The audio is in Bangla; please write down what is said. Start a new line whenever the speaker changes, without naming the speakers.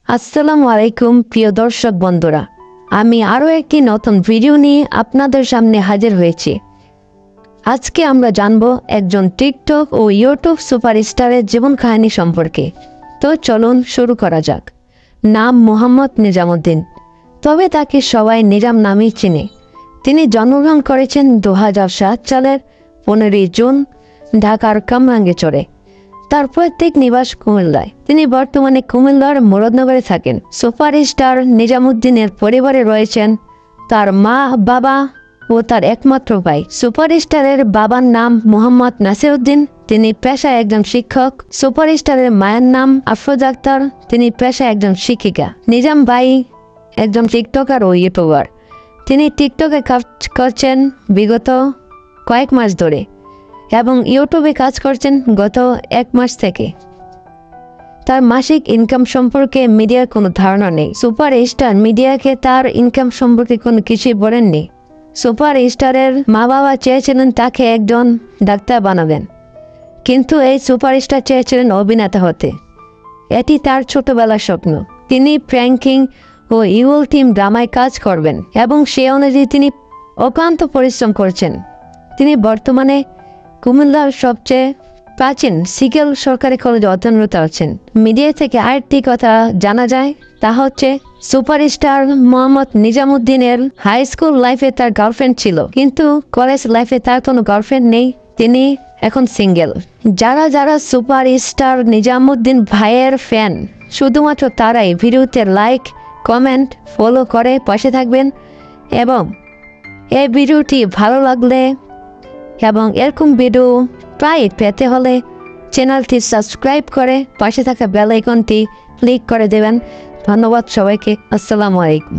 আসসালামু আলাইকুম প্রিয় দর্শক বন্ধুরা, আমি আরও একটি নতুন ভিডিও নিয়ে আপনাদের সামনে হাজির হয়েছি। আজকে আমরা জানব একজন টিকটক ও ইউটিউব সুপারস্টারের জীবন কাহিনী সম্পর্কে। তো চলুন শুরু করা যাক। নাম মোহাম্মদ নিজামুদ্দিন, তবে তাকে সবাই নিজাম নামেই চিনে। তিনি জন্মগ্রহণ করেছেন 2007 সালের 15 জুন ঢাকার কামরাঙ্গীরচরে। তার প্রত্যেক নিবাস কুমিল্লায়। তিনি বর্তমানে কুমিল্লার মুরাদনগরে থাকেন। সুপারস্টার নিজামুদ্দিনের পরিবারে রয়েছেন তার মা, বাবা ও তার একমাত্র ভাই। সুপারস্টারের বাবার নাম মোহাম্মদ নাসিরউদ্দিন, তিনি পেশায় একজন শিক্ষক। সুপারস্টারের মায়ের নাম আফরোজা আক্তার, তিনি পেশায় একজন শিক্ষিকা। নিজাম ভাই একজন টিকটকার ও ইউটিউবার। তিনি টিকটকে কাজ করছেন বিগত কয়েক মাস ধরে এবং ইউটিউবে কাজ করছেন গত 1 মাস থেকে। তার মাসিক ইনকাম সম্পর্কে মিডিয়ার কোনো ধারণা নেই। সুপারস্টার মিডিয়াকে তার ইনকাম সম্পর্কে কোনো কিছুই বলেননি। সুপারস্টারের মা বাবা চেয়েছিলেন তাকে একজন ডাক্তার বানাবেন, কিন্তু এই সুপারস্টার চেয়েছিলেন অভিনেতা হতে। এটি তার ছোটবেলার স্বপ্ন। তিনি প্র্যাঙ্কিং ও ইউল টিম ড্রামায় কাজ করবেন এবং সে অনুযায়ী তিনি অক্লান্ত পরিশ্রম করছেন। তিনি বর্তমানে কুমিল্লার সবচেয়ে প্রাচীন সিকেল সরকারি কলেজে অধ্যয়নরত আছেন। মিডিয়া থেকে আরেকটি কথা জানা যায়, তা হচ্ছে সুপারস্টার মোহাম্মদ নিজামুদ্দিনের হাই স্কুল লাইফে তার গার্লফ্রেন্ড ছিল, কিন্তু কলেজ লাইফে তার কোনো গার্লফ্রেন্ড নেই। তিনি এখন সিঙ্গেল। যারা যারা সুপারস্টার নিজামুদ্দিন ভাইয়ের ফ্যান, শুধুমাত্র তারাই ভিডিওতে লাইক, কমেন্ট, ফলো করে পাশে থাকবেন। এবং এই ভিডিওটি ভালো লাগলে এবং এরকম ভিডিও প্রায় পেতে হলে চ্যানেলটি সাবস্ক্রাইব করে পাশে থাকা বেল আইকনটি ক্লিক করে দেবেন। ধন্যবাদ সবাইকে। আসসালামু আলাইকুম।